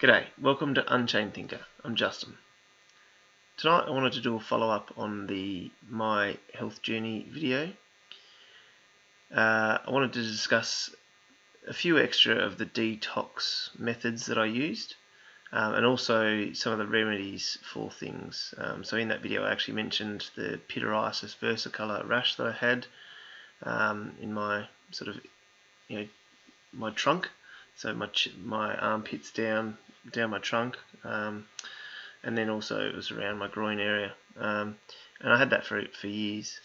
G'day, welcome to Unchained Thinker. I'm Justin. Tonight I wanted to do a follow-up on the My Health Journey video. I wanted to discuss a few extra of the detox methods that I used, and also some of the remedies for things. So in that video I actually mentioned the pityriasis versicolor rash that I had in my sort of, my trunk. So my armpits down my trunk, and then also it was around my groin area, and I had that for years.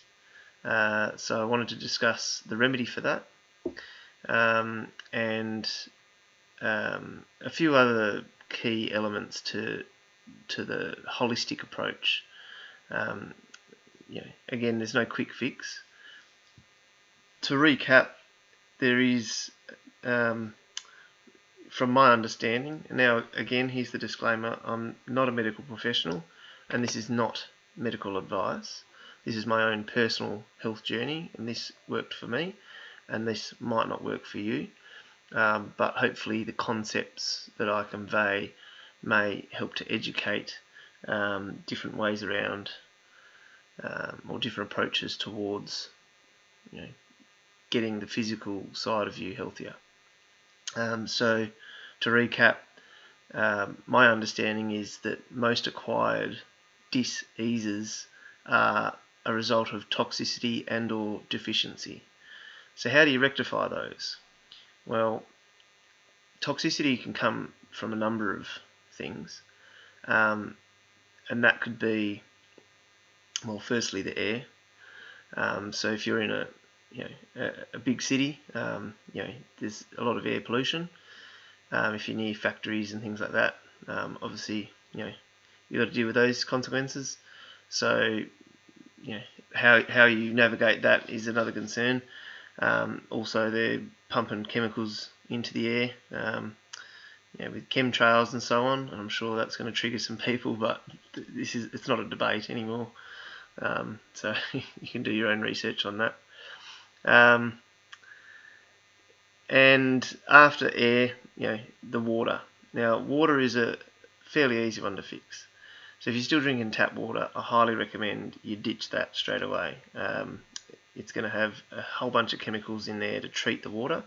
So I wanted to discuss the remedy for that, and a few other key elements to the holistic approach. Again, there's no quick fix. To recap, there is, from my understanding, and now again here's the disclaimer, I'm not a medical professional and this is not medical advice. This is my own personal health journey, and this worked for me and this might not work for you, but hopefully the concepts that I convey may help to educate different ways around, or different approaches towards getting the physical side of you healthier. So to recap, my understanding is that most acquired diseases are a result of toxicity and or deficiency. So how do you rectify those? Well, toxicity can come from a number of things, and that could be, well, firstly the air. So if you're in a big city, there's a lot of air pollution. If you're near factories and things like that, obviously you've got to deal with those consequences. So how you navigate that is another concern. Also, they're pumping chemicals into the air, with chemtrails and so on, and I'm sure that's going to trigger some people, but it's not a debate anymore. So you can do your own research on that. And after air, the water. Now, water is a fairly easy one to fix. So if you're still drinking tap water, I highly recommend you ditch that straight away. It's going to have a whole bunch of chemicals in there to treat the water,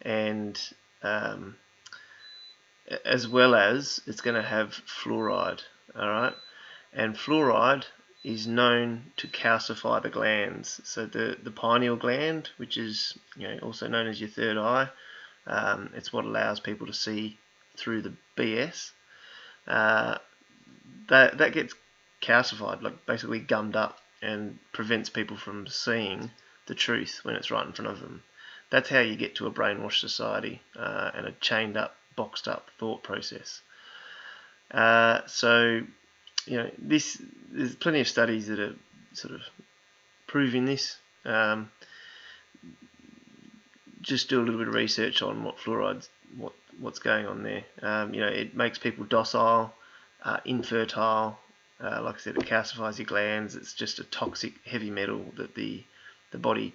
and as well as it's going to have fluoride. Alright, and fluoride is known to calcify the glands. So the pineal gland, which is also known as your third eye, it's what allows people to see through the BS. That gets calcified, like basically gummed up, and prevents people from seeing the truth when it's right in front of them. That's how you get to a brainwashed society, and a chained up, boxed up thought process. So there's plenty of studies that are sort of proving this. Just do a little bit of research on what fluoride's, what's going on there. It makes people docile, infertile. Like I said, it calcifies your glands. It's just a toxic heavy metal that the body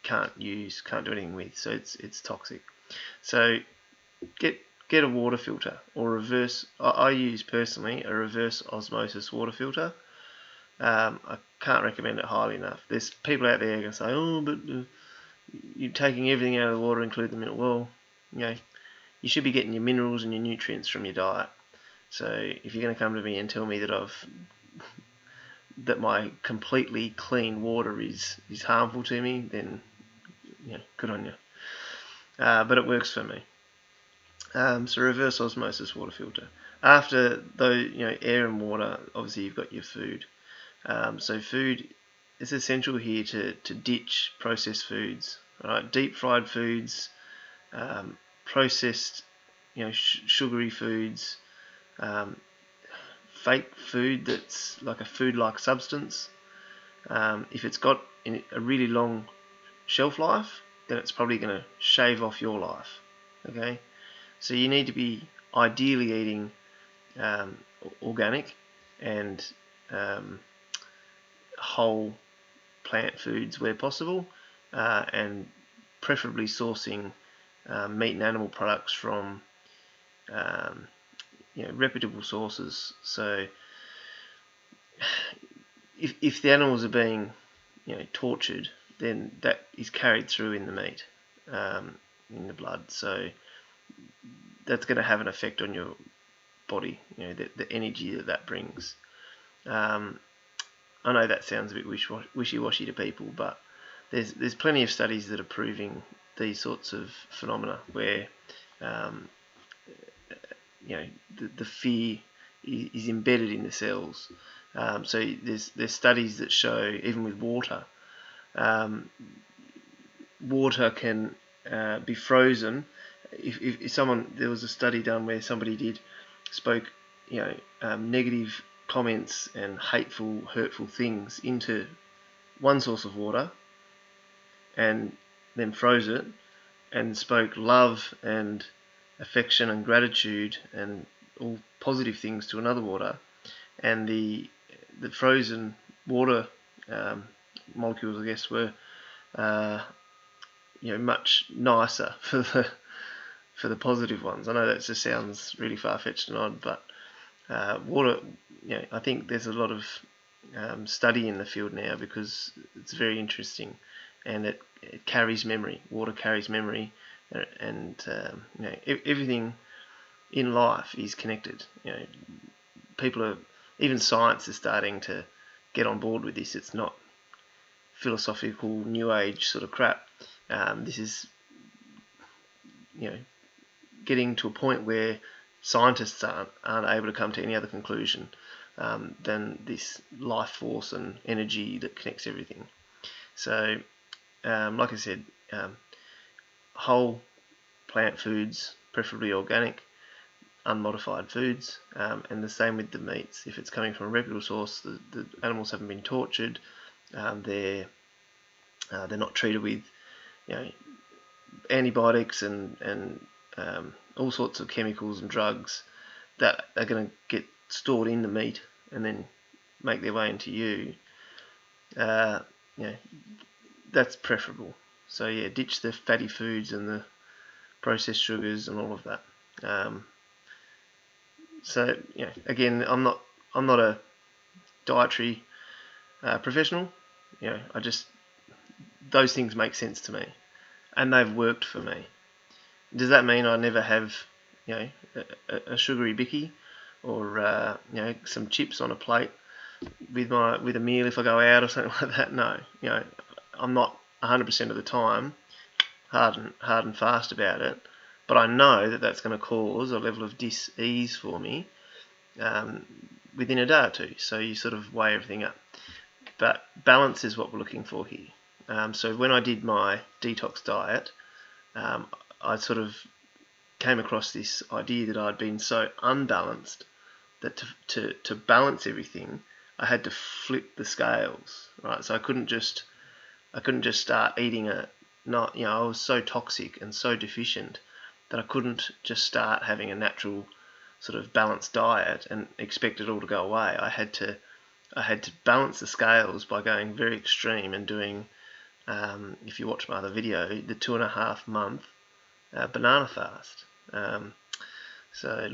can't use, can't do anything with. So it's toxic. So get a water filter, or reverse. I use personally a reverse osmosis water filter. I can't recommend it highly enough. There's people out there going to say, oh, but you're taking everything out of the water, including the mineral. Well, you should be getting your minerals and your nutrients from your diet. So if you're going to come to me and tell me that my completely clean water is harmful to me, then good on you. But it works for me. So reverse osmosis water filter. After those, air and water, obviously you've got your food. So food is essential here to ditch processed foods. Right? Deep fried foods, processed, sugary foods, fake food that's like a food-like substance. If it's got a really long shelf life, then it's probably going to shave off your life. Okay, so you need to be ideally eating organic and whole plant foods where possible, and preferably sourcing meat and animal products from reputable sources. So if the animals are being tortured, then that is carried through in the meat, in the blood. So that's going to have an effect on your body. The energy that brings. I know that sounds a bit wishy-washy to people, but there's plenty of studies that are proving these sorts of phenomena where the fear is embedded in the cells. So there's studies that show, even with water, water can be frozen. If someone, there was a study done where somebody spoke negative comments and hateful, hurtful things into one source of water, and then froze it, and spoke love and affection and gratitude and all positive things to another water, and the frozen water molecules, I guess, were much nicer for the positive ones. I know that just sounds really far-fetched and odd, but water, I think there's a lot of study in the field now because it's very interesting, and it carries memory. Water carries memory, and everything in life is connected. Even science is starting to get on board with this. It's not philosophical new age sort of crap. This is getting to a point where scientists aren't able to come to any other conclusion than this life force and energy that connects everything. So, like I said, whole plant foods, preferably organic, unmodified foods, and the same with the meats. If it's coming from a reputable source, the animals haven't been tortured, they're not treated with antibiotics and all sorts of chemicals and drugs that are going to get stored in the meat and then make their way into you. That's preferable. So ditch the fatty foods and the processed sugars and all of that. So again, I'm not a dietary professional. Those things make sense to me, and they've worked for me. Does that mean I never have a sugary bicky or some chips on a plate with a meal if I go out or something like that? No, I'm not 100% of the time hard and fast about it, but I know that that's going to cause a level of dis-ease for me within a day or two. So you sort of weigh everything up. But balance is what we're looking for here. So when I did my detox diet, I sort of came across this idea that I'd been so unbalanced that to balance everything, I had to flip the scales, right? So I couldn't just start eating I was so toxic and so deficient that I couldn't just start having a natural sort of balanced diet and expect it all to go away. I had to balance the scales by going very extreme and doing, if you watch my other video, the 2.5 month banana fast. So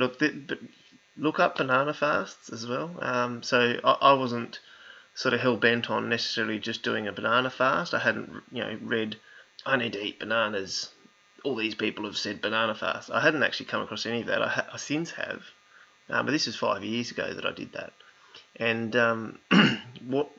look up banana fasts as well. So I wasn't sort of hell bent on necessarily just doing a banana fast. I hadn't read I need to eat bananas. All these people have said banana fast. I hadn't actually come across any of that. I since have, but this is 5 years ago that I did that. And what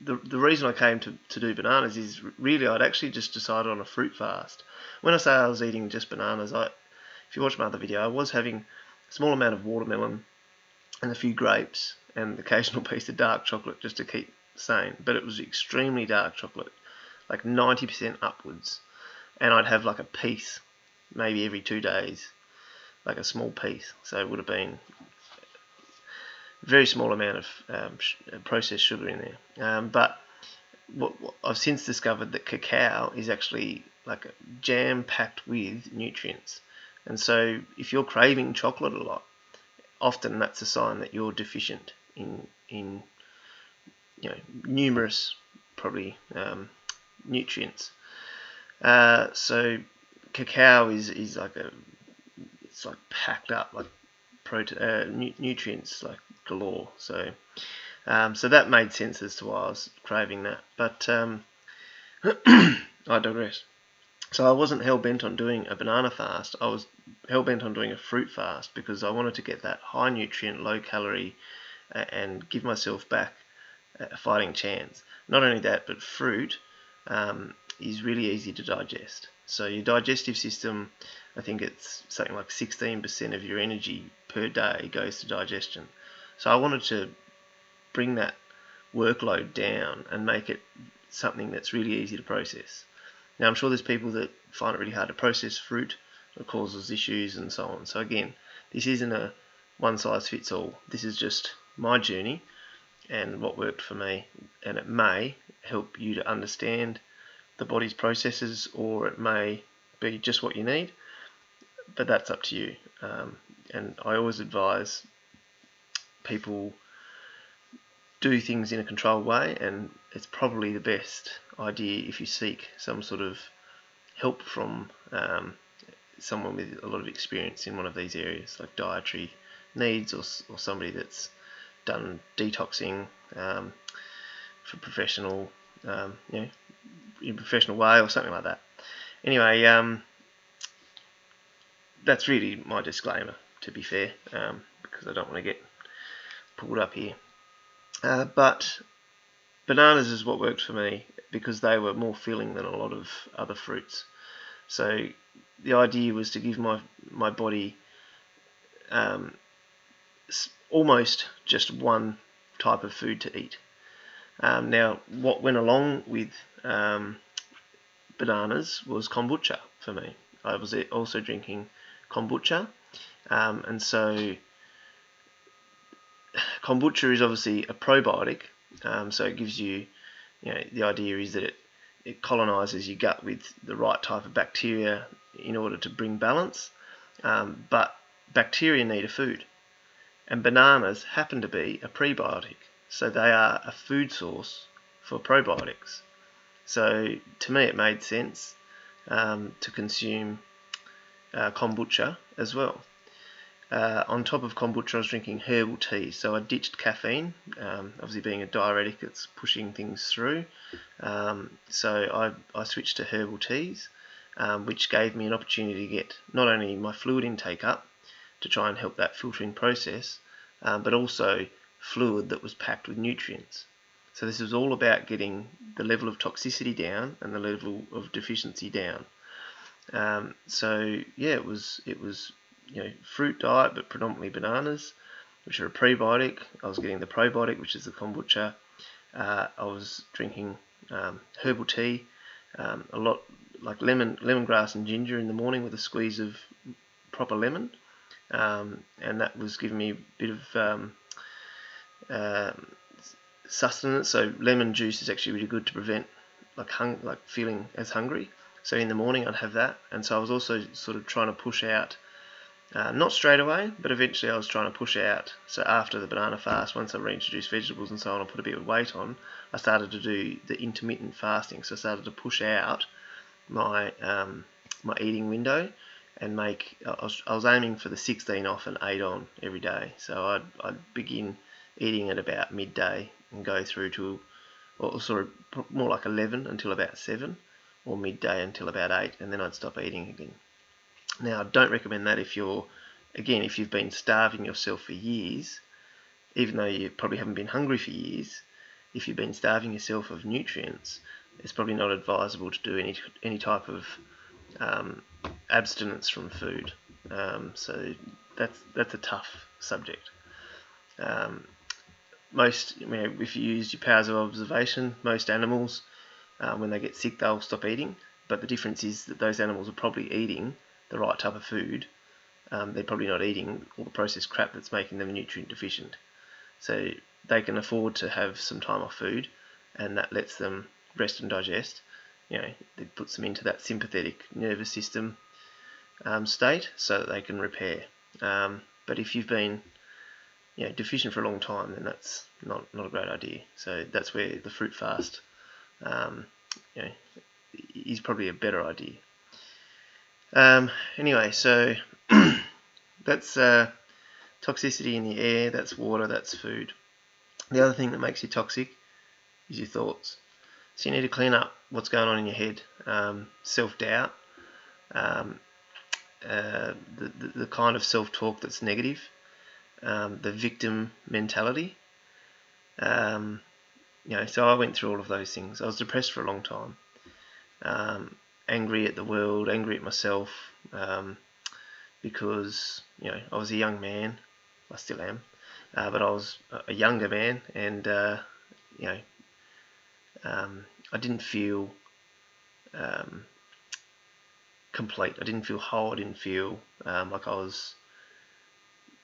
the reason I came to do bananas is really I'd actually just decided on a fruit fast. When I say I was eating just bananas, if you watch my other video, I was having a small amount of watermelon and a few grapes and the occasional piece of dark chocolate just to keep sane. But it was extremely dark chocolate, like 90% upwards. And I'd have like a piece maybe every 2 days, like a small piece. So it would have been a very small amount of processed sugar in there. But what I've since discovered that cacao is actually like jam-packed with nutrients. And so if you're craving chocolate a lot, often that's a sign that you're deficient in numerous probably nutrients. So cacao is like it's like packed up, like nutrients like galore. So that made sense as to why I was craving that. But I digress. So I wasn't hell-bent on doing a banana fast. I was hell-bent on doing a fruit fast because I wanted to get that high nutrient, low calorie, and give myself back a fighting chance. Not only that, but fruit is really easy to digest. So your digestive system, I think it's something like 16% of your energy per day goes to digestion. So I wanted to bring that workload down and make it something that's really easy to process. Now, I'm sure there's people that find it really hard to process fruit. It causes issues and so on. So again, this isn't a one-size-fits-all. This is just my journey and what worked for me. And it may help you to understand the body's processes, or it may be just what you need. But that's up to you. And I always advise people do things in a controlled way, and it's probably the best idea if you seek some sort of help from someone with a lot of experience in one of these areas, like dietary needs, or somebody that's done detoxing for professional, in a professional way, or something like that. Anyway, that's really my disclaimer, to be fair, because I don't want to get pulled up here. But bananas is what worked for me because they were more filling than a lot of other fruits. So the idea was to give my body almost just one type of food to eat. Now, what went along with bananas was kombucha for me. I was also drinking kombucha, and so kombucha is obviously a probiotic, so it gives you, the idea is that it colonizes your gut with the right type of bacteria in order to bring balance, but bacteria need a food, and bananas happen to be a prebiotic, so they are a food source for probiotics. So to me it made sense to consume kombucha as well. On top of kombucha, I was drinking herbal tea, so I ditched caffeine. Obviously, being a diuretic, it's pushing things through. So I switched to herbal teas, which gave me an opportunity to get not only my fluid intake up to try and help that filtering process, but also fluid that was packed with nutrients. So this was all about getting the level of toxicity down and the level of deficiency down. So yeah, it was fruit diet, but predominantly bananas, which are a prebiotic. I was getting the probiotic, which is the kombucha. I was drinking herbal tea, a lot like lemongrass and ginger in the morning with a squeeze of proper lemon, and that was giving me a bit of sustenance. So lemon juice is actually really good to prevent like feeling as hungry. So in the morning I'd have that, and so I was also sort of trying to push out, not straight away, but eventually I was trying to push out. So after the banana fast, once I reintroduced vegetables and so on, I put a bit of weight on, I started to do the intermittent fasting. So I started to push out my my eating window and make. I was aiming for the 16 off and 8 on every day. So I'd begin eating at about midday and go through to, or sort of more like 11 until about 7, or midday until about 8, and then I'd stop eating again. Now, I don't recommend that if you've been starving yourself for years, even though you probably haven't been hungry for years. If you've been starving yourself of nutrients, it's probably not advisable to do any type of abstinence from food. So that's a tough subject. If you use your powers of observation, most animals, when they get sick, they'll stop eating. But the difference is that those animals are probably eating the right type of food. They're probably not eating all the processed crap that's making them nutrient deficient. So they can afford to have some time off food, and that lets them rest and digest. It puts them into that sympathetic nervous system state so that they can repair. But if you've been deficient for a long time, then that's not a great idea. So that's where the fruit fast is probably a better idea. Anyway, so that's toxicity in the air, that's water, that's food. The other thing that makes you toxic is your thoughts. So you need to clean up what's going on in your head. Self-doubt, the kind of self-talk that's negative, the victim mentality. So I went through all of those things. I was depressed for a long time, angry at the world, angry at myself, because I was a young man. I still am, but I was a younger man, and I didn't feel complete. I didn't feel whole. I didn't feel like I was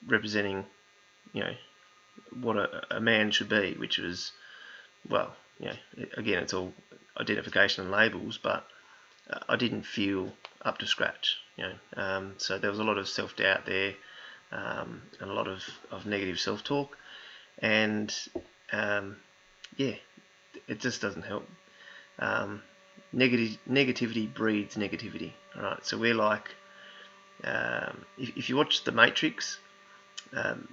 representing, what a man should be, which was, well, again, it's all identification and labels, but I didn't feel up to scratch, so there was a lot of self-doubt there, and a lot of negative self-talk, and it just doesn't help. Negativity breeds negativity. All right, so we're like, if you watch The Matrix,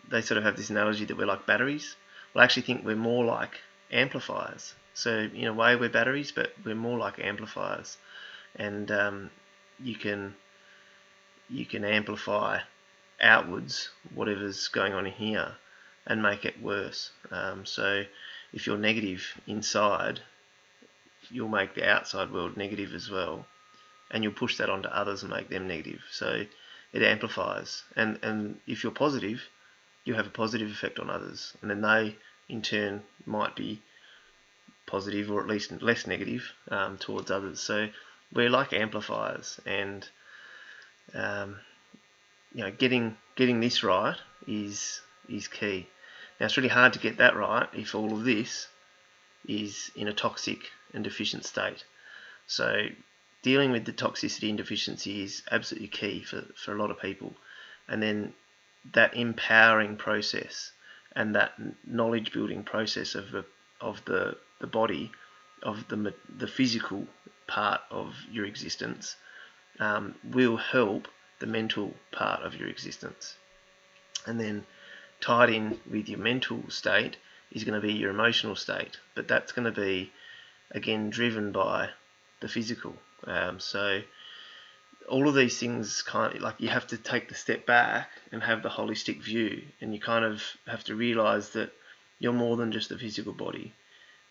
they sort of have this analogy that we're like batteries. Well, I actually think we're more like amplifiers. So in a way we're batteries, but we're more like amplifiers, and you can amplify outwards whatever's going on in here and make it worse. So if you're negative inside, you'll make the outside world negative as well, and you'll push that onto others and make them negative. So it amplifies, and if you're positive, you have a positive effect on others, and then they in turn might be positive, or at least less negative, towards others. So we're like amplifiers, and getting this right is key. Now, it's really hard to get that right if all of this is in a toxic and deficient state. So dealing with the toxicity and deficiency is absolutely key for a lot of people. And then that empowering process and that knowledge building process of the body, of the physical part of your existence, will help the mental part of your existence. And then tied in with your mental state is going to be your emotional state, but that's going to be, again, driven by the physical. So all of these things, kind of like, you have to take the step back and have the holistic view, and you kind of have to realize that you're more than just the physical body.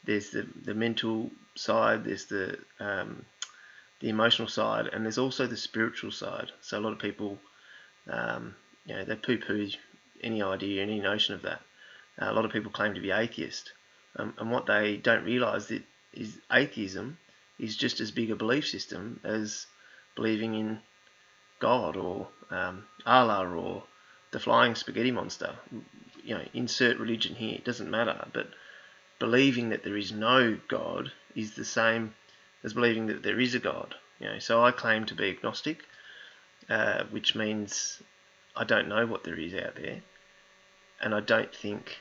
There's the mental side, there's the emotional side, and there's also the spiritual side. So a lot of people, they poo-poo any idea, any notion of that. A lot of people claim to be atheist, and what they don't realise is atheism is just as big a belief system as believing in God, or Allah, or the flying spaghetti monster. Insert religion here, it doesn't matter, but believing that there is no God is the same as believing that there is a God. So I claim to be agnostic, which means I don't know what there is out there, and I don't think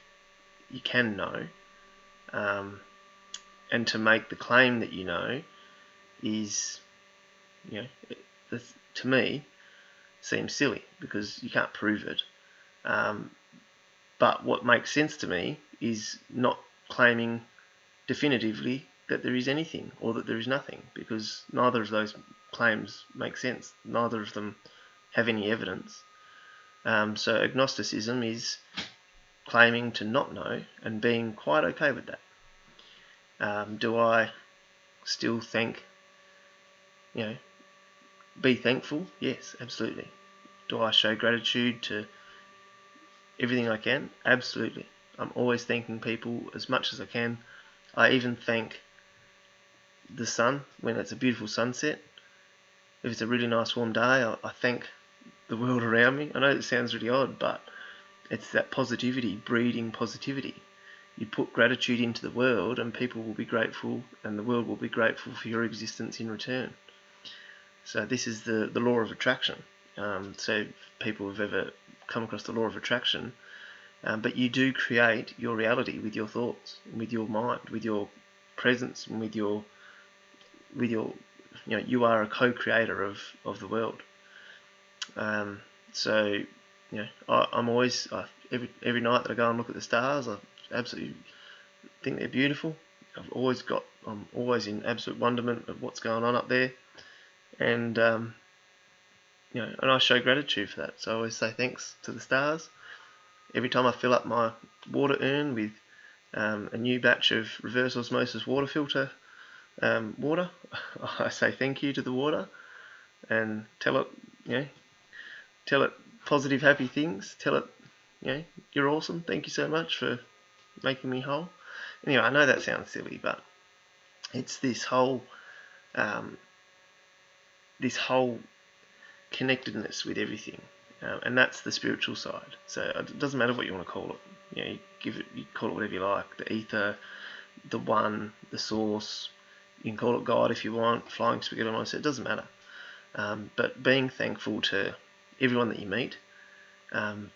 you can know. And to make the claim that you know is, to me, seems silly, because you can't prove it. But what makes sense to me is not claiming definitively that there is anything or that there is nothing, because neither of those claims make sense. Neither of them have any evidence. So agnosticism is claiming to not know and being quite okay with that. Do I still be thankful? Yes, absolutely. Do I show gratitude to everything I can? Absolutely. I'm always thanking people as much as I can. I even thank the sun when it's a beautiful sunset. If it's a really nice warm day, I thank the world around me. I know it sounds really odd, but it's that positivity breeding positivity. You put gratitude into the world, and people will be grateful, and the world will be grateful for your existence in return. So this is the law of attraction. So people have ever come across the law of attraction, but you do create your reality with your thoughts, with your mind, with your presence, and with your you are a co-creator of the world. So I'm always every night that I go and look at the stars, I absolutely think they're beautiful. I'm always in absolute wonderment of what's going on up there, and and I show gratitude for that. So I always say thanks to the stars. Every time I fill up my water urn with a new batch of reverse osmosis water filter water, I say thank you to the water and tell it positive, happy things. Tell it, you're awesome. Thank you so much for making me whole. Anyway, I know that sounds silly, but it's this whole connectedness with everything, and that's the spiritual side. So it doesn't matter what you want to call it. You call it whatever you like. The ether, the one, the source. You can call it God if you want. Flying spaghetti monster. It doesn't matter. But being thankful to everyone that you meet,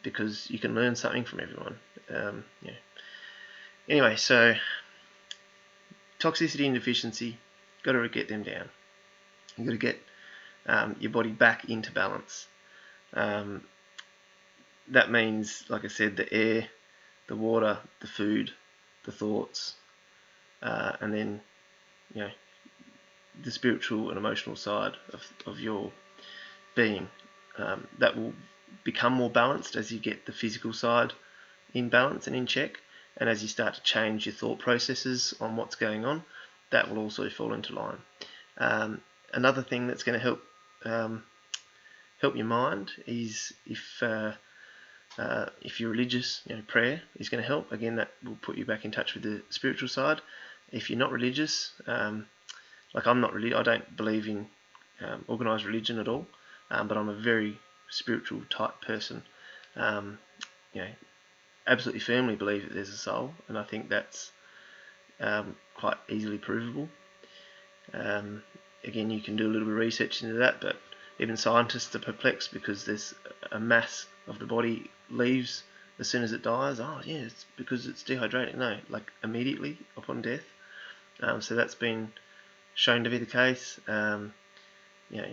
because you can learn something from everyone. Anyway, so toxicity and deficiency, got to get them down. You've got to get your body back into balance. That means, like I said, the air, the water, the food, the thoughts, and then the spiritual and emotional side of your being. That will become more balanced as you get the physical side in balance and in check, and as you start to change your thought processes on what's going on, that will also fall into line. Another thing that's going to help your mind is if you're religious, prayer is going to help. Again, that will put you back in touch with the spiritual side. If you're not religious, like I'm not religious, I don't believe in organised religion at all, but I'm a very spiritual type person. Absolutely firmly believe that there's a soul, and I think that's quite easily provable. Again, you can do a little bit of research into that, but even scientists are perplexed because there's a mass of the body leaves as soon as it dies. Oh yeah, it's because it's dehydrated. No, like immediately upon death. So that's been shown to be the case. When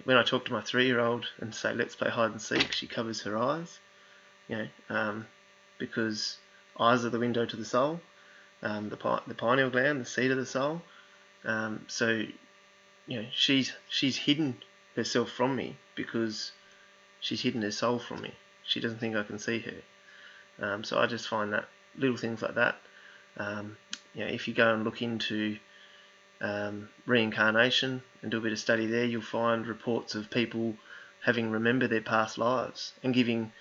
I talk to my 3-year-old and say let's play hide and seek, she covers her eyes. Because eyes are the window to the soul, the pineal gland, the seat of the soul. So she's hidden herself from me because she's hidden her soul from me. She doesn't think I can see her. So I just find that little things like that. If you go and look into reincarnation and do a bit of study there, you'll find reports of people having remembered their past lives and giving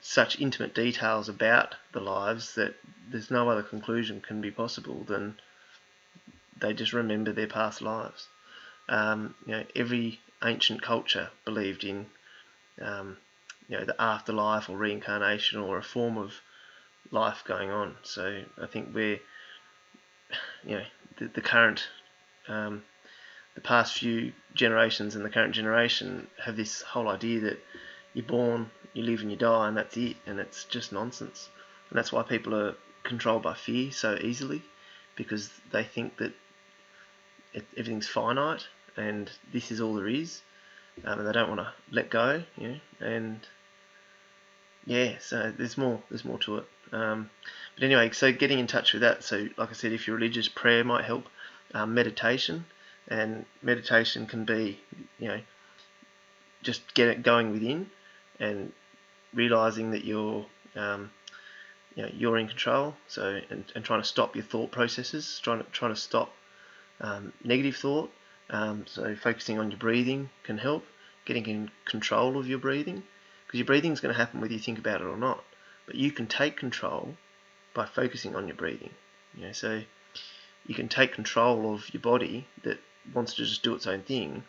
such intimate details about the lives that there's no other conclusion can be possible than they just remember their past lives. Every ancient culture believed in the afterlife or reincarnation or a form of life going on. So I think we're the current the past few generations and the current generation have this whole idea that you're born, you live and you die, and that's it, and it's just nonsense. And that's why people are controlled by fear so easily, because they think that everything's finite and this is all there is, and they don't want to let go. And so there's more to it. But anyway, so getting in touch with that. So like I said, if you're religious, prayer might help. Meditation, and meditation can be just get it going within and realizing that you're in control. So and trying to stop your thought processes, trying to stop negative thought. So focusing on your breathing can help. Getting in control of your breathing, because your breathing is going to happen whether you think about it or not. But you can take control by focusing on your breathing. So you can take control of your body that wants to just do its own thing.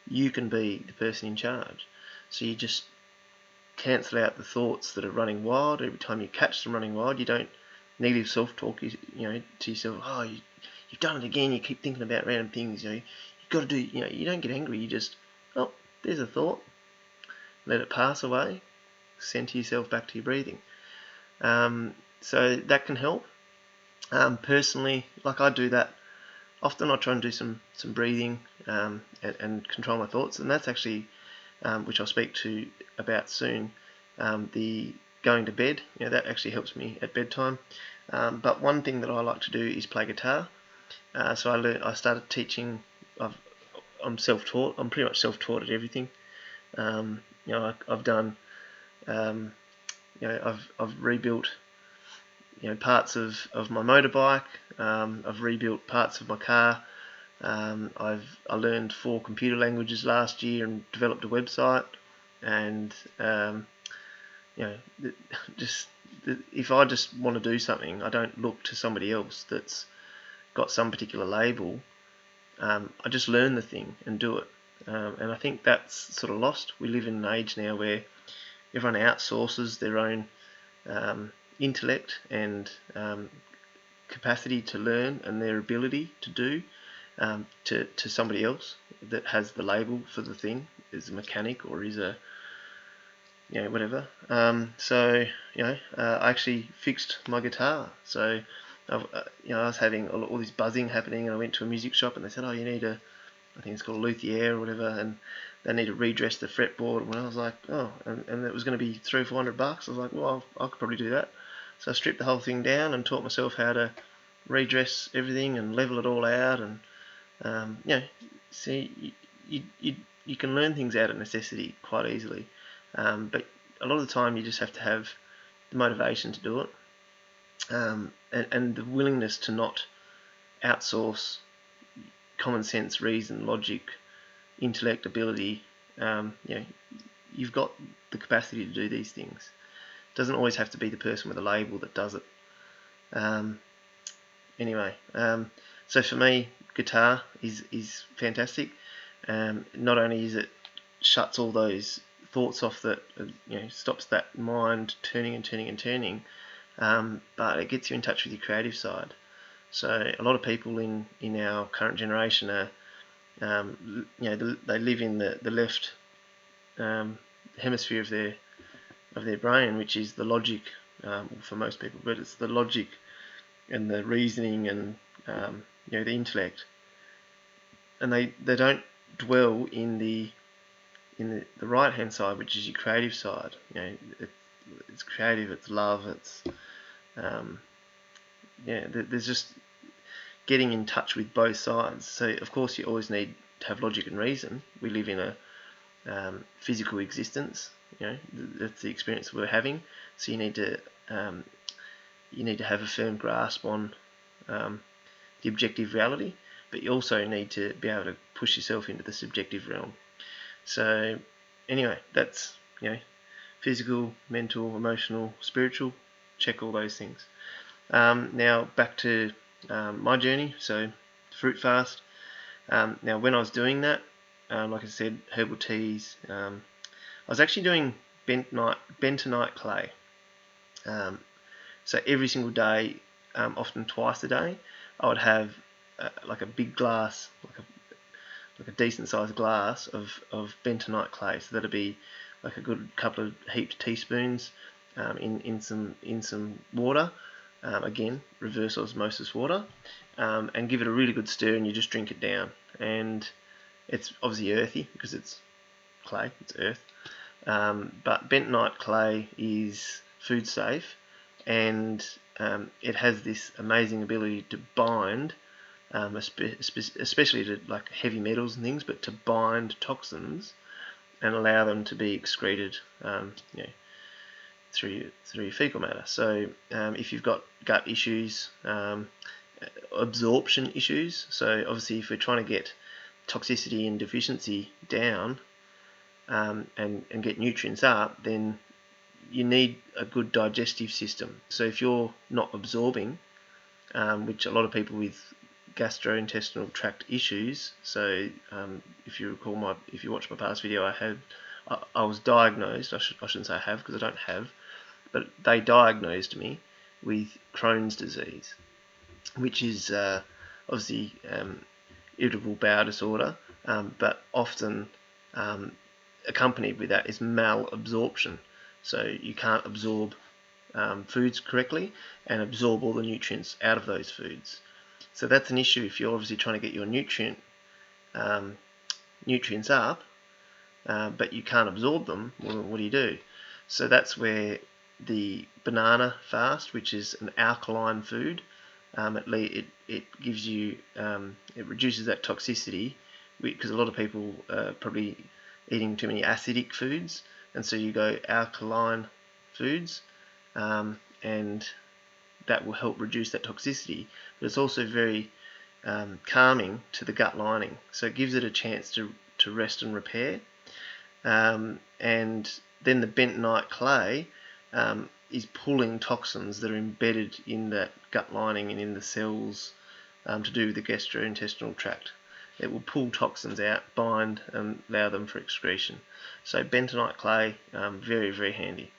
You can be the person in charge. So you just cancel out the thoughts that are running wild. Every time you catch them running wild, you don't negative self-talk. To yourself, oh, you've done it again. You keep thinking about random things. You've got to do. You don't get angry. You just, oh, there's a thought. Let it pass away. Center yourself back to your breathing. So that can help. Personally, like I do that. Often I try and do some breathing and control my thoughts, and that's actually which I'll speak to about soon, the going to bed, that actually helps me at bedtime. But one thing that I like to do is play guitar. So I started teaching. I'm self-taught. I'm pretty much self-taught at everything. I've done. I've rebuilt parts of my motorbike. I've rebuilt parts of my car. I learned 4 computer languages last year and developed a website. And if I just want to do something, I don't look to somebody else that's got some particular label. I just learn the thing and do it. And I think that's sort of lost. We live in an age now where everyone outsources their own intellect and capacity to learn and their ability to do to somebody else that has the label for the thing, is a mechanic or is a whatever. I actually fixed my guitar. So I was having all this buzzing happening, and I went to a music shop and they said, oh, you need I think it's called a luthier or whatever, and they need to redress the fretboard. And I was like, oh, and it was going to be $300 or $400. I was like, well, I could probably do that. So I stripped the whole thing down and taught myself how to redress everything and level it all out. And see, you can learn things out of necessity quite easily, but a lot of the time you just have to have the motivation to do it, and the willingness to not outsource common sense, reason, logic, intellect, ability. You've got the capacity to do these things. It doesn't always have to be the person with a label that does it. So for me, guitar is fantastic. Not only is it shuts all those thoughts off that stops that mind turning, but it gets you in touch with your creative side. So a lot of people in our current generation are, they live in the left hemisphere of their brain, which is the logic for most people, but it's the logic and the reasoning and the intellect, and they don't dwell in the right hand side, which is your creative side. It's creative, it's love, it's there's just getting in touch with both sides. So of course you always need to have logic and reason. We live in a physical existence. That's the experience we're having. So you need to have a firm grasp on the objective reality, but you also need to be able to push yourself into the subjective realm. So anyway, that's physical, mental, emotional, spiritual. Check all those things. Now back to my journey. So fruit fast. Now when I was doing that, like I said, herbal teas. I was actually doing bentonite clay. So every single day, often twice a day, I would have like a big glass, like a decent sized glass of bentonite clay. So that'd be like a good couple of heaped teaspoons in some water. Again, reverse osmosis water, and give it a really good stir, and you just drink it down. And it's obviously earthy because it's clay, it's earth. But bentonite clay is food safe, and it has this amazing ability to bind, especially to like heavy metals and things, but to bind toxins and allow them to be excreted through your fecal matter. So if you've got gut issues, absorption issues, so obviously if we're trying to get toxicity and deficiency down and get nutrients up, then you need a good digestive system. So if you're not absorbing, which a lot of people with gastrointestinal tract issues, so if you watch my past video, I was diagnosed, I shouldn't say I have because I don't have, but they diagnosed me with Crohn's disease, which is obviously irritable bowel disorder, but often accompanied with that is malabsorption. So you can't absorb foods correctly and absorb all the nutrients out of those foods. So that's an issue if you're obviously trying to get your nutrients up, but you can't absorb them. Well, what do? So that's where the banana fast, which is an alkaline food, it gives you it reduces that toxicity, because a lot of people are probably eating too many acidic foods, and so you go alkaline foods, and that will help reduce that toxicity. But it's also very calming to the gut lining, so it gives it a chance to rest and repair. And then the bentonite clay is pulling toxins that are embedded in that gut lining and in the cells to do with the gastrointestinal tract. It will pull toxins out, bind, and allow them for excretion. So bentonite clay, very, very handy.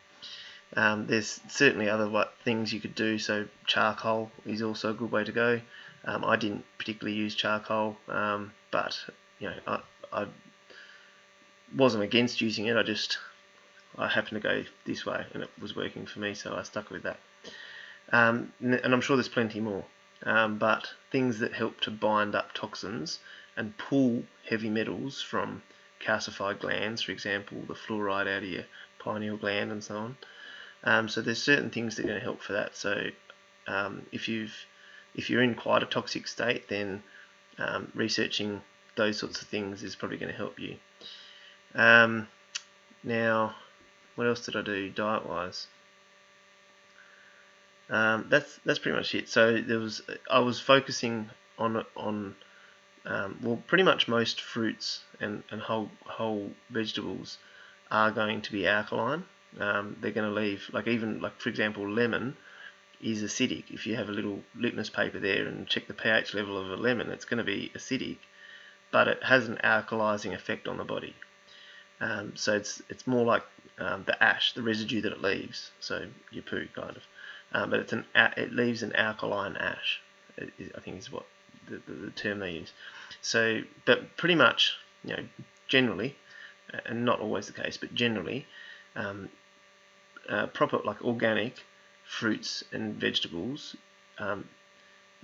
There's certainly other things you could do. So charcoal is also a good way to go. I didn't particularly use charcoal, but I wasn't against using it. I happened to go this way, and it was working for me, so I stuck with that. And I'm sure there's plenty more. But things that help to bind up toxins and pull heavy metals from calcified glands, for example, the fluoride out of your pineal gland and so on. So there's certain things that are going to help for that. So if you're in quite a toxic state, then researching those sorts of things is probably going to help you. Now, what else did I do diet-wise? That's pretty much it. So I was focusing on pretty much most fruits and whole vegetables are going to be alkaline. They're going to leave, even for example, lemon is acidic. If you have a little litmus paper there and check the pH level of a lemon, it's going to be acidic, but it has an alkalizing effect on the body. So it's more like the ash, the residue that it leaves. So your poo, kind of. But it leaves an alkaline ash, I think is what the term they use. So, but pretty much, generally, and not always the case, but generally, proper organic fruits and vegetables,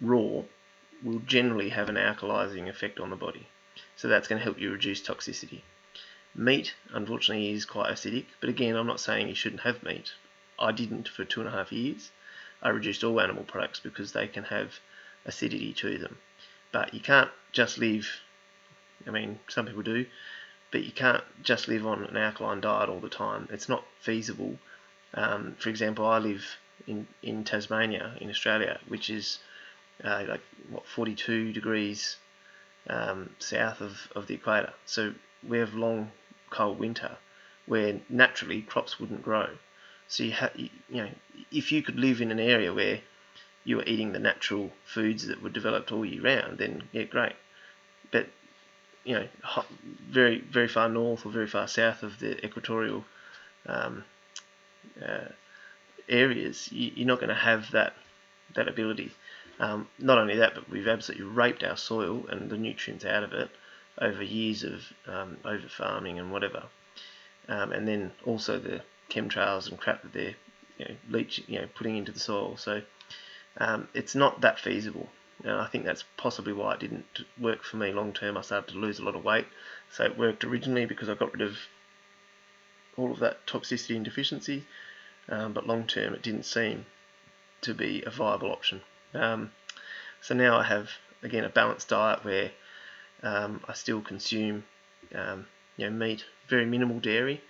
raw, will generally have an alkalizing effect on the body. So that's going to help you reduce toxicity. Meat, unfortunately, is quite acidic, but again, I'm not saying you shouldn't have meat. I didn't for 2.5 years. I reduced all animal products because they can have acidity to them. But you can't just live, some people do, but you can't just live on an alkaline diet all the time. It's not feasible. For example, I live in Tasmania, in Australia, which is 42 degrees south of the equator. So we have long, cold winter where naturally crops wouldn't grow. So if you could live in an area where you were eating the natural foods that were developed all year round, then yeah, great. But very, very far north or very far south of the equatorial areas, you're not going to have that ability. Not only that, but we've absolutely raped our soil and the nutrients out of it over years of over farming and whatever, and then also the chemtrails and crap that they're putting into the soil. So it's not that feasible. I think that's possibly why it didn't work for me long term. I started to lose a lot of weight. So it worked originally because I got rid of all of that toxicity and deficiency, but long term it didn't seem to be a viable option. So now I have, again, a balanced diet where I still consume meat, very minimal dairy,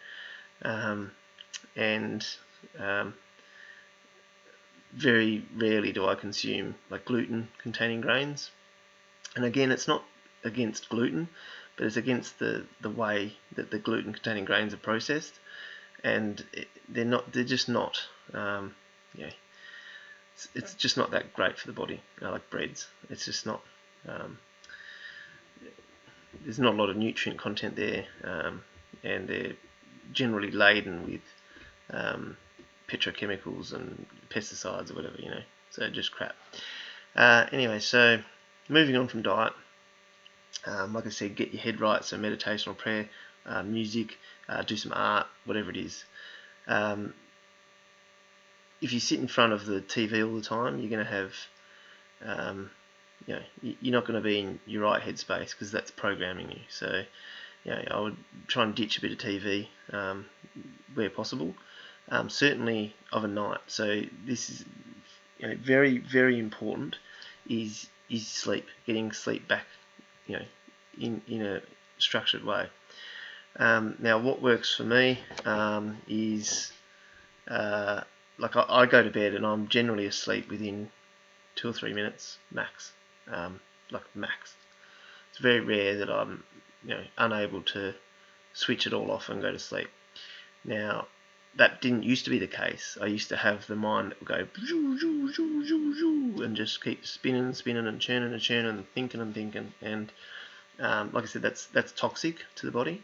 and very rarely do I consume gluten-containing grains. And again, it's not against gluten, but it's against the way that the gluten-containing grains are processed, and they're just not it's just not that great for the body. Like breads, it's just not. There's not a lot of nutrient content there, and they're generally laden with petrochemicals and pesticides or whatever, so just crap. Anyway, so moving on from diet, like I said, get your head right, so meditation or prayer, music, do some art, whatever it is. If you sit in front of the TV all the time, you're going to have, you're not going to be in your right headspace because that's programming you. So, I would try and ditch a bit of TV where possible. certainly of a night. So this is very, very important is sleep, getting sleep back, in a structured way. Now, what works for me is like I go to bed and I'm generally asleep within 2 or 3 minutes max, like max. It's very rare that I'm unable to switch it all off and go to sleep. Now, that didn't used to be the case. I used to have the mind that would go and just keep spinning and churning and thinking. And like I said, that's toxic to the body.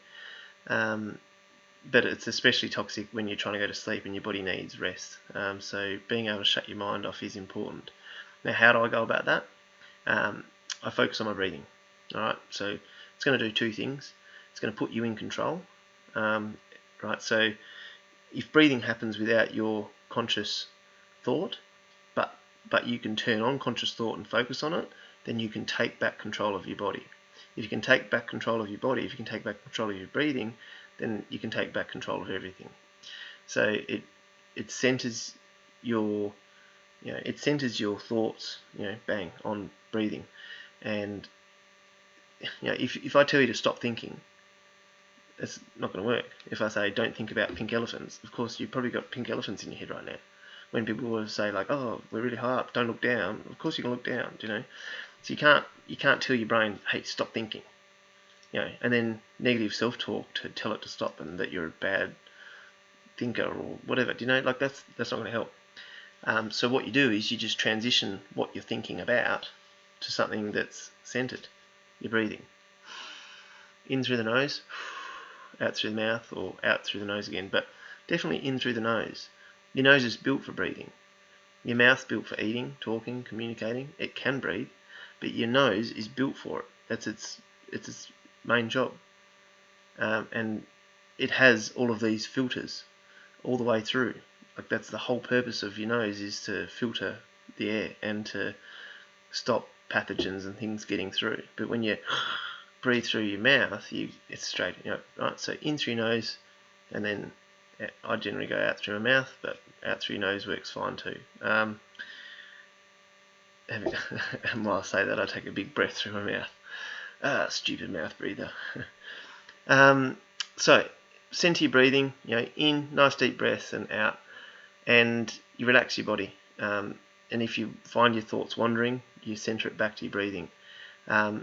But it's especially toxic when you're trying to go to sleep and your body needs rest. So being able to shut your mind off is important. Now, how do I go about that? I focus on my breathing. All right, so it's going to do two things. It's going to put you in control. Right, so if breathing happens without your conscious thought, but you can turn on conscious thought and focus on it, then you can take back control of your body. If you can take back control of your body, if you can take back control of your breathing, then you can take back control of everything. So it centers your thoughts, bang, on breathing. And if I tell you to stop thinking, it's not going to work. If I say don't think about pink elephants, of course you've probably got pink elephants in your head right now. When people will say like, oh, we're really high up, don't look down, of course you can look down, So you can't tell your brain, hey, stop thinking, and then negative self-talk to tell it to stop and that you're a bad thinker or whatever. Like that's not going to help. So what you do is you just transition what you're thinking about to something that's centered. You're breathing in through the nose, out through the mouth, or out through the nose again, but definitely in through the nose. Your nose is built for breathing. Your mouth's built for eating, talking, communicating. It can breathe, but your nose is built for it. That's its main job. And it has all of these filters all the way through. Like that's the whole purpose of your nose, is to filter the air and to stop pathogens and things getting through. But when you breathe through your mouth, it's straight, right? So in through your nose, and then I generally go out through my mouth, but out through your nose works fine too. And while I say that, I take a big breath through my mouth. Stupid mouth breather. So center your breathing, in, nice deep breaths, and out, and you relax your body. And if you find your thoughts wandering, you center it back to your breathing.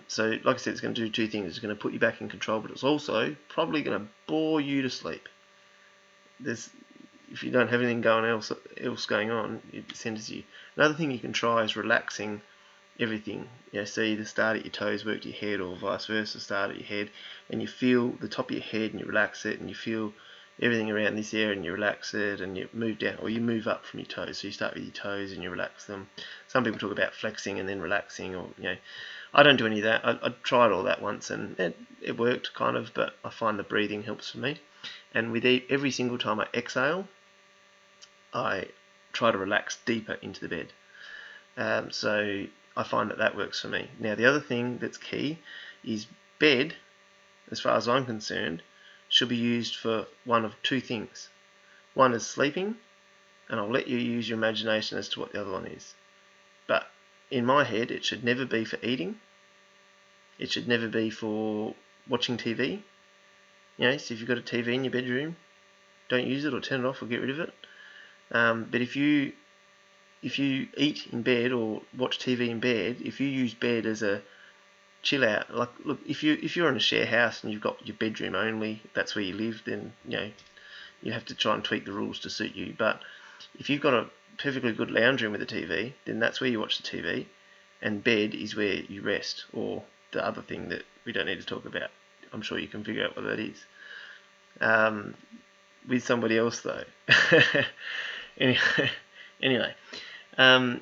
So like I said, it's going to do two things. It's going to put you back in control, but it's also probably going to bore you to sleep. If you don't have anything else going on, it centers you. Another thing you can try is relaxing everything. So either start at your toes, work to your head, or vice versa, start at your head, and you feel the top of your head and you relax it, and you feel everything around this area and you relax it, and you move down, or you move up from your toes. So you start with your toes and you relax them. Some people talk about flexing and then relaxing, or I don't do any of that. I tried all that once and it worked kind of, but I find the breathing helps for me. And with every single time I exhale, I try to relax deeper into the bed. So I find that works for me. Now, the other thing that's key is bed, as far as I'm concerned, should be used for one of two things. One is sleeping, and I'll let you use your imagination as to what the other one is. But in my head, it should never be for eating. It should never be for watching TV. So if you've got a TV in your bedroom, don't use it or turn it off or get rid of it. But if you eat in bed or watch TV in bed, if you use bed as a chill out, like look, if you're in a share house and you've got your bedroom only, that's where you live, then you have to try and tweak the rules to suit you. But if you've got a perfectly good lounge room with a TV, then that's where you watch the TV, and bed is where you rest, or the other thing that we don't need to talk about. I'm sure you can figure out what that is. With somebody else though. Anyway, the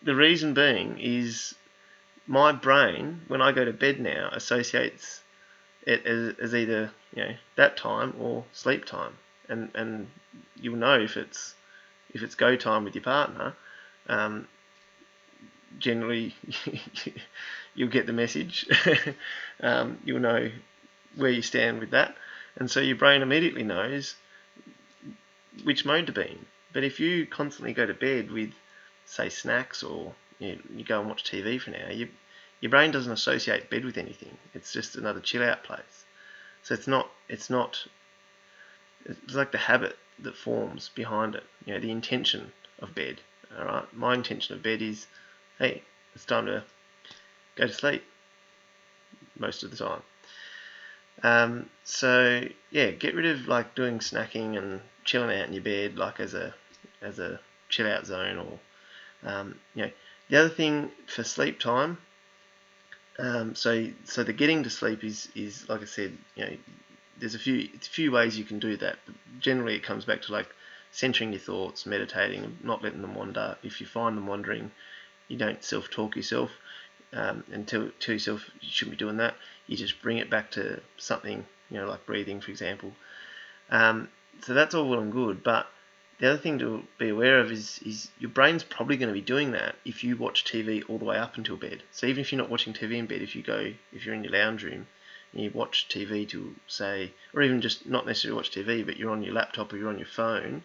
reason being is my brain, when I go to bed now, associates it as either that time or sleep time, and you'll know if it's go time with your partner. Generally, you'll get the message. You'll know where you stand with that, and so your brain immediately knows which mode to be in. But if you constantly go to bed with, say, snacks, or you go and watch TV for an hour, your brain doesn't associate bed with anything. It's just another chill out place. So it's like the habit that forms behind it. The intention of bed. All right, my intention of bed is, hey, it's time to go to sleep most of the time. So yeah, get rid of like doing snacking and chilling out in your bed like as a chill out zone, or the other thing for sleep time. So the getting to sleep is like I said, there's a few ways you can do that. But generally, it comes back to like centering your thoughts, meditating, not letting them wander. If you find them wandering, you don't self-talk yourself and tell yourself you shouldn't be doing that. You just bring it back to something, like breathing, for example. So that's all well and good, but the other thing to be aware of is your brain's probably going to be doing that if you watch TV all the way up until bed. So even if you're not watching TV in bed, if you're in your lounge room and you watch TV to say, or even just not necessarily watch TV, but you're on your laptop or you're on your phone,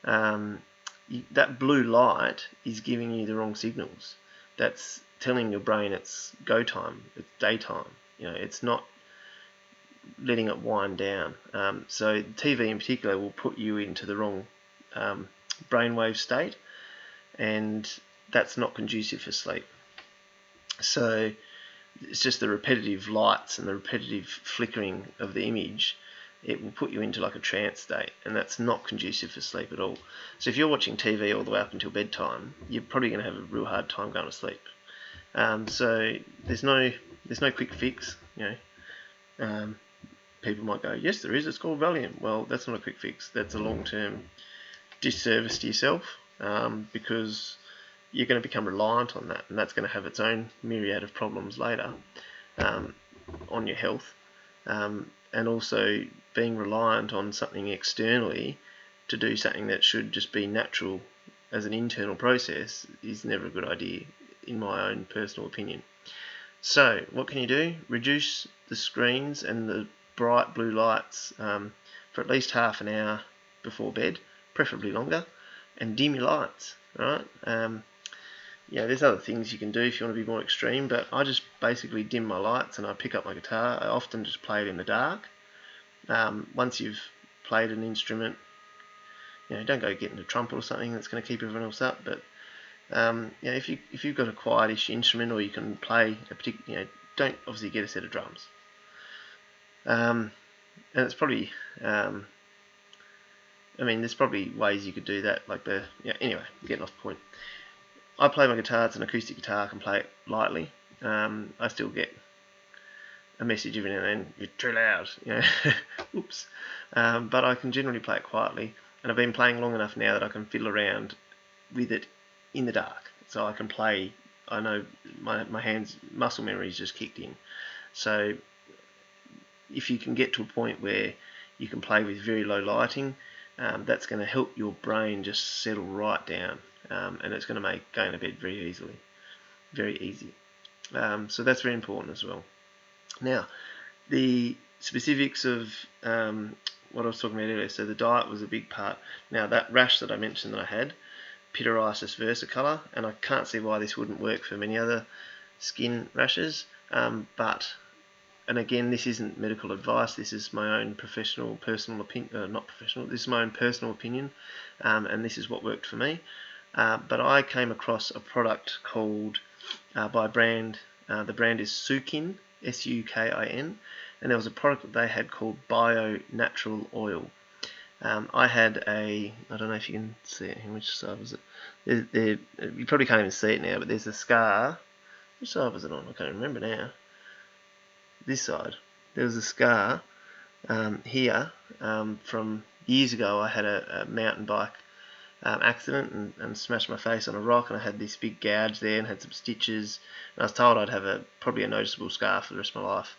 that blue light is giving you the wrong signals. That's telling your brain it's go time, it's daytime. It's not letting it wind down. So TV in particular will put you into the wrong brainwave state, and that's not conducive for sleep. So it's just the repetitive lights and the repetitive flickering of the image. It will put you into like a trance state, and that's not conducive for sleep at all. So if you're watching TV all the way up until bedtime, you're probably going to have a real hard time going to sleep. So there's no quick fix. People might go, yes, there is. It's called Valium. Well, that's not a quick fix. That's a long-term disservice to yourself, because you're going to become reliant on that, and that's going to have its own myriad of problems later on your health. And also being reliant on something externally to do something that should just be natural as an internal process is never a good idea, in my own personal opinion. So what can you do? Reduce the screens and the bright blue lights for at least half an hour before bed, preferably longer, and dim your lights. Right? There's other things you can do if you want to be more extreme, but I just basically dim my lights and I pick up my guitar. I often just play it in the dark. Once you've played an instrument, don't go getting a trumpet or something that's going to keep everyone else up. But if you've got a quietish instrument, or you can play a particular, don't obviously get a set of drums. And it's probably, there's probably ways you could do that, anyway, getting off the point. I play my guitar, it's an acoustic guitar, I can play it lightly. I still get a message every now and then, you're too loud, oops. But I can generally play it quietly, and I've been playing long enough now that I can fiddle around with it in the dark. So I can play, I know my hands, muscle memory's just kicked in. So if you can get to a point where you can play with very low lighting, that's going to help your brain just settle right down, and it's going to make going to bed very easy. So that's very important as well. Now, the specifics of what I was talking about earlier, so the diet was a big part. Now, that rash that I mentioned that I had, pityriasis versicolor, and I can't see why this wouldn't work for many other skin rashes, and again, this isn't medical advice, this is my own personal opinion, this is my own personal opinion, and this is what worked for me. But I came across a product called, by a brand, the brand is Sukin, Sukin, and there was a product that they had called Bio Natural Oil. I had I don't know if you can see it here, which side was it? You probably can't even see it now, but there's a scar. Which side was it on? I can't remember now. This side. There was a scar here from years ago. I had a mountain bike accident and smashed my face on a rock, and I had this big gouge there and had some stitches, and I was told I'd have probably a noticeable scar for the rest of my life.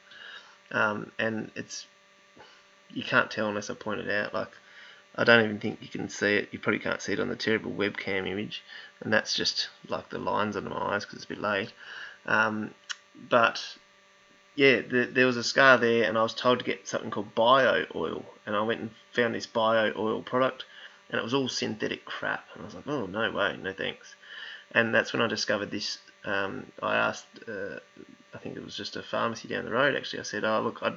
And you can't tell unless I point it out. Like, I don't even think you can see it. You probably can't see it on the terrible webcam image, and that's just like the lines under my eyes because it's a bit late. But yeah, there was a scar there, and I was told to get something called bio oil, and I went and found this bio oil product, and it was all synthetic crap. And I was like, oh, no way, no thanks. And that's when I discovered this. I asked, I think it was just a pharmacy down the road, actually. I said, oh, look, I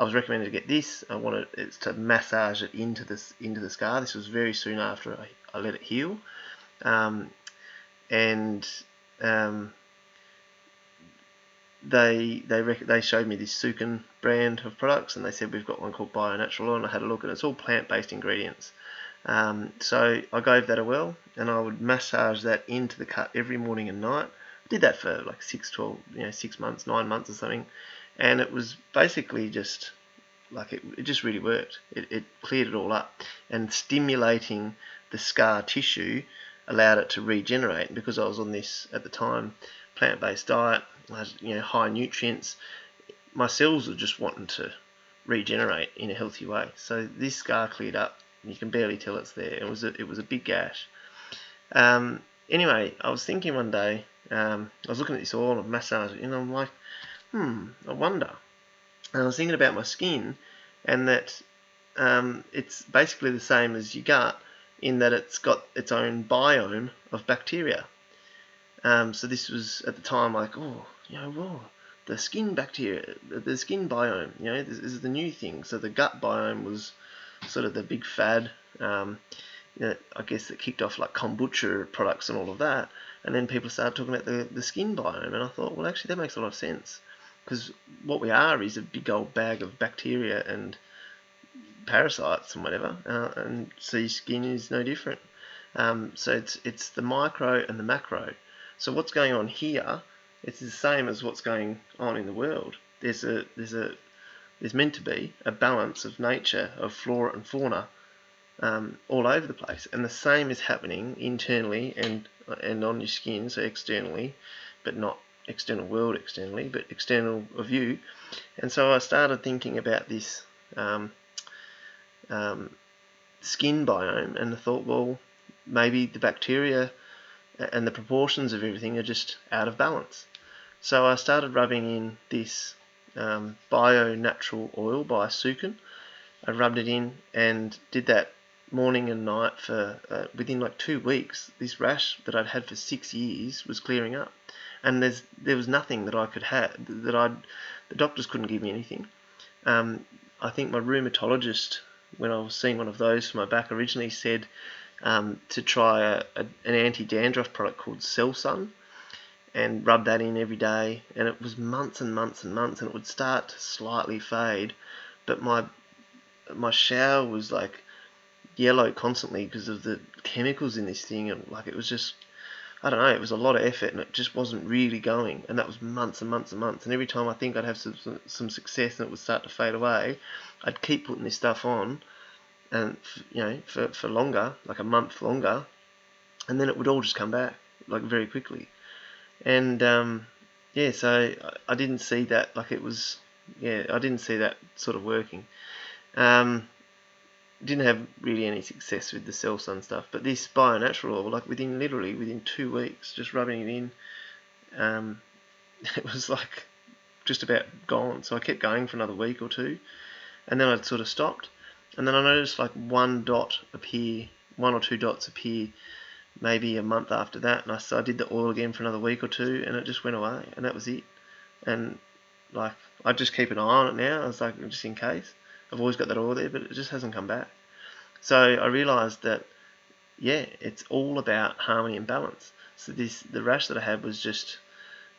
was recommended to get this. I wanted it to massage it into the scar. This was very soon after I let it heal. They showed me this Sukin brand of products, and they said we've got one called Bio Natural Oil, and I had a look, and it's all plant-based ingredients. So I gave that a whirl, and I would massage that into the cut every morning and night. I did that for like 6 months, 9 months or something, and it was basically just like it just really worked. It cleared it all up, and stimulating the scar tissue allowed it to regenerate. And because I was on this at the time plant-based diet, I had, high nutrients, my cells were just wanting to regenerate in a healthy way. So this scar cleared up. You can barely tell it's there. It was a big gash. Anyway, I was thinking one day, I was looking at this oil and massaging it, and I'm like, I wonder. And I was thinking about my skin, and that it's basically the same as your gut in that it's got its own biome of bacteria. So this was at the time like, the skin bacteria, the skin biome, this is the new thing. So the gut biome was sort of the big fad, I guess, that kicked off like Kombucha products and all of that. And then people started talking about the skin biome, and I thought, well, actually that makes a lot of sense, because what we are is a big old bag of bacteria and parasites and whatever, and so your skin is no different. So it's the micro and the macro. So what's going on here, it's the same as what's going on in the world. There's meant to be a balance of nature, of flora and fauna, all over the place, and the same is happening internally and on your skin, so externally, but not external world externally, but external of you. And so I started thinking about this skin biome, and I thought, well, maybe the bacteria and the proportions of everything are just out of balance. So I started rubbing in this Bio Natural Oil by Sukin. I rubbed it in and did that morning and night for within like 2 weeks. This rash that I'd had for 6 years was clearing up, and there was nothing that I could have the doctors couldn't give me anything. I think my rheumatologist, when I was seeing one of those for my back originally, said to try an anti-dandruff product called Sun, and rub that in every day, and it was months and months and months, and it would start to slightly fade, but my shower was like yellow constantly because of the chemicals in this thing, and like it was just, I don't know, it was a lot of effort, and it just wasn't really going, and that was months and months and months. And every time I think I'd have some success and it would start to fade away, I'd keep putting this stuff on, and for longer, like a month longer, and then it would all just come back like very quickly. And so I didn't see that, like it was, I didn't see that sort of working. Didn't have really any success with the Sun stuff, but this Bio Natural Oil, like within 2 weeks, just rubbing it in, it was like just about gone. So I kept going for another week or two, and then I'd sort of stopped, and then I noticed like one or two dots appear maybe a month after that, and so I did the oil again for another week or two, and it just went away, and that was it. And like I just keep an eye on it now. I was like, just in case. I've always got that oil there, but it just hasn't come back. So I realised that it's all about harmony and balance. So the rash that I had was just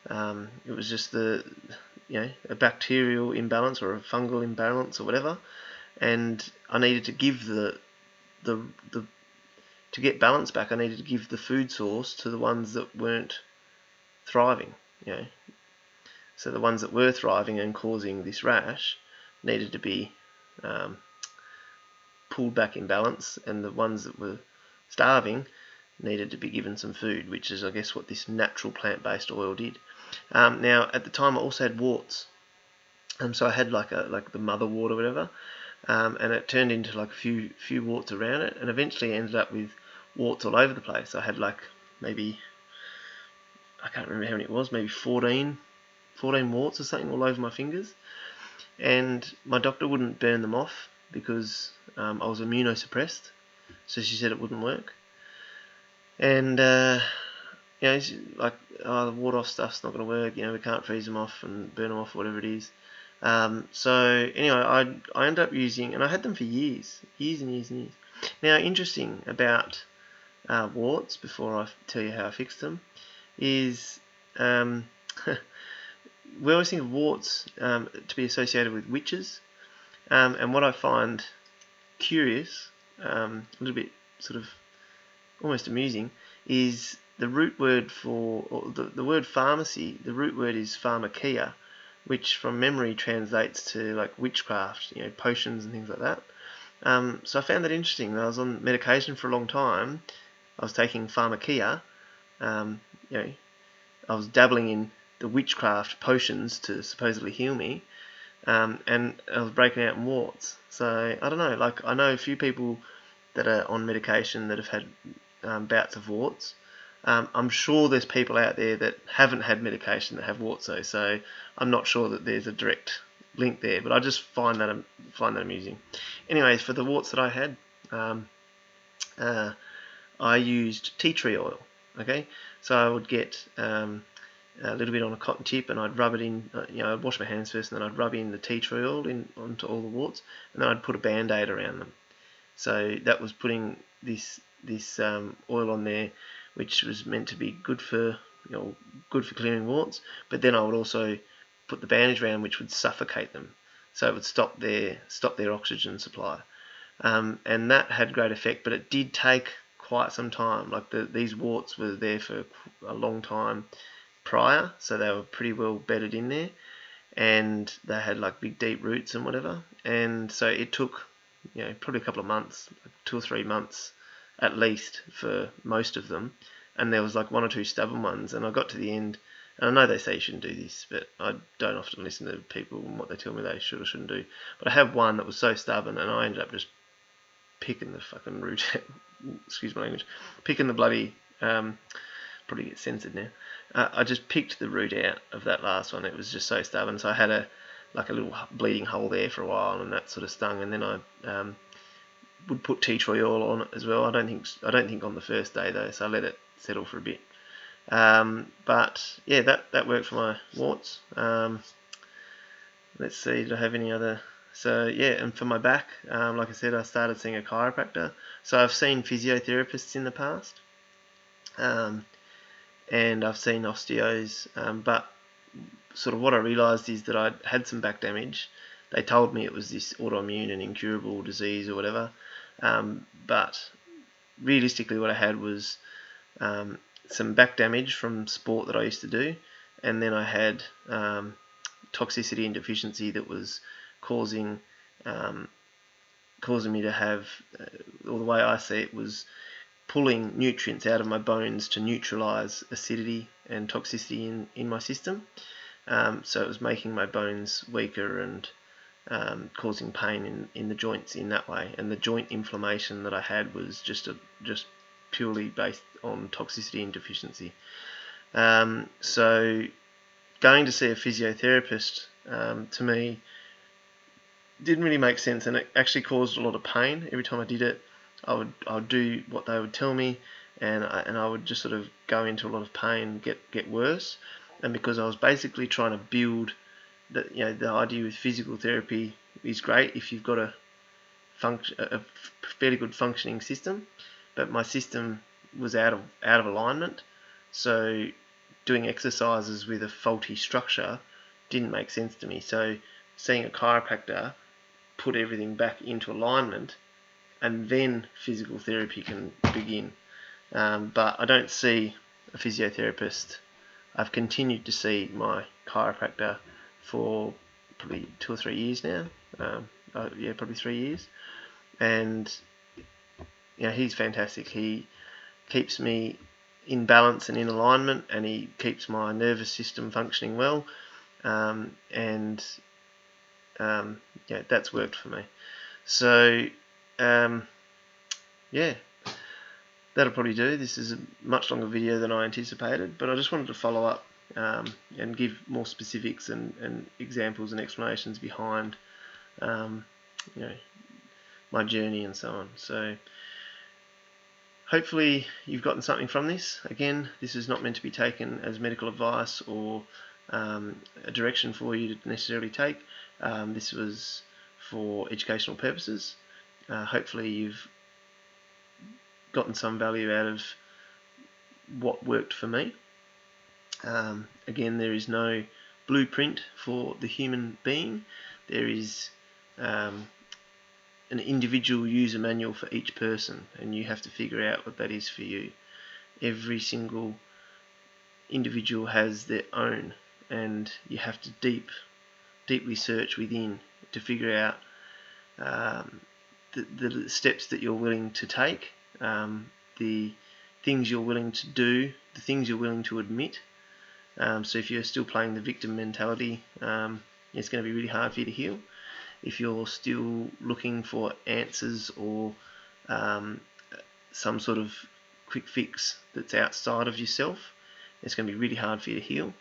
it was just a bacterial imbalance or a fungal imbalance or whatever, and I needed to give to get balance back, I needed to give the food source to the ones that weren't thriving. So the ones that were thriving and causing this rash needed to be pulled back in balance, and the ones that were starving needed to be given some food, which is, I guess, what this natural plant-based oil did. Now, at the time, I also had warts, so I had like the mother wart or whatever, and it turned into like a few warts around it, and eventually ended up with warts all over the place. I had like maybe, I can't remember how many it was, maybe 14 warts or something all over my fingers, and my doctor wouldn't burn them off because I was immunosuppressed, so she said it wouldn't work. And she's like, oh, the water off stuff's not going to work. We can't freeze them off and burn them off, whatever it is. So anyway, I ended up using, and I had them for years and years. Now, interesting about warts, before I tell you how I fixed them, is we always think of warts to be associated with witches, and what I find curious, a little bit sort of almost amusing, is the root word for, or the word pharmacy, the root word is pharmakia, which from memory translates to like witchcraft, potions and things like that. So I found that interesting. I was on medication for a long time. I was taking pharmakia. I was dabbling in the witchcraft potions to supposedly heal me, and I was breaking out in warts. So I don't know. Like, I know a few people that are on medication that have had bouts of warts. I'm sure there's people out there that haven't had medication that have warts though. So I'm not sure that there's a direct link there, but I just find that amusing. Anyways, for the warts that I had, I used tea tree oil. Okay, so I would get a little bit on a cotton tip, and I'd rub it in. I'd wash my hands first, and then I'd rub in the tea tree oil onto all the warts, and then I'd put a band-aid around them. So that was putting this oil on there, which was meant to be good for clearing warts. But then I would also put the bandage around, which would suffocate them, so it would stop their oxygen supply, and that had great effect. But it did take quite some time. Like, these warts were there for a long time prior, so they were pretty well bedded in there, and they had like big deep roots and whatever. And so it took probably a couple of months, like 2 or 3 months at least, for most of them. And there was like 1 or 2 stubborn ones, and I got to the end, and I know they say you shouldn't do this, but I don't often listen to people and what they tell me they should or shouldn't do. But I had one that was so stubborn, and I ended up just picking the fucking root out. Excuse my language. Picking the bloody, probably get censored now. I just picked the root out of that last one. It was just so stubborn. So I had a little bleeding hole there for a while, and that sort of stung. And then I would put tea tree oil on it as well. I don't think on the first day though, so I let it settle for a bit. But yeah, that worked for my warts. Let's see, did I have any other? So yeah, and for my back, like I said, I started seeing a chiropractor. So I've seen physiotherapists in the past, and I've seen osteos, but sort of what I realised is that I'd had some back damage. They told me it was this autoimmune and incurable disease or whatever, but realistically what I had was some back damage from sport that I used to do, and then I had toxicity and deficiency that was causing me to have, or the way I see it, was pulling nutrients out of my bones to neutralise acidity and toxicity in my system. So it was making my bones weaker and causing pain in the joints in that way. And the joint inflammation that I had was just purely based on toxicity and deficiency. So going to see a physiotherapist, to me, didn't really make sense, and it actually caused a lot of pain. Every time I did it, I would do what they would tell me, and I would just sort of go into a lot of pain, get worse. And because I was basically trying to build that, the idea with physical therapy is great if you've got a fairly good functioning system, but my system was out of alignment. So doing exercises with a faulty structure didn't make sense to me. So seeing a chiropractor put everything back into alignment, and then physical therapy can begin. But I don't see a physiotherapist. I've continued to see my chiropractor for probably 2 or 3 years now. Probably 3 years. And he's fantastic. He keeps me in balance and in alignment, and he keeps my nervous system functioning well. That's worked for me. So that'll probably do. This is a much longer video than I anticipated, but I just wanted to follow up and give more specifics and examples and explanations behind my journey and so on. So hopefully you've gotten something from this. Again, this is not meant to be taken as medical advice or a direction for you to necessarily take. This was for educational purposes. Hopefully you've gotten some value out of what worked for me. Again, there is no blueprint for the human being. There is an individual user manual for each person, and you have to figure out what that is for you. Every single individual has their own, and you have to deeply search within to figure out the steps that you're willing to take, the things you're willing to do, the things you're willing to admit. So if you're still playing the victim mentality, it's going to be really hard for you to heal. If you're still looking for answers or some sort of quick fix that's outside of yourself, it's going to be really hard for you to heal.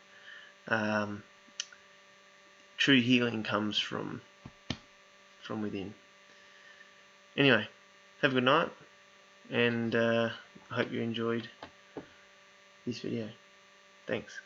True healing comes from within. Anyway, have a good night, and I hope you enjoyed this video. Thanks.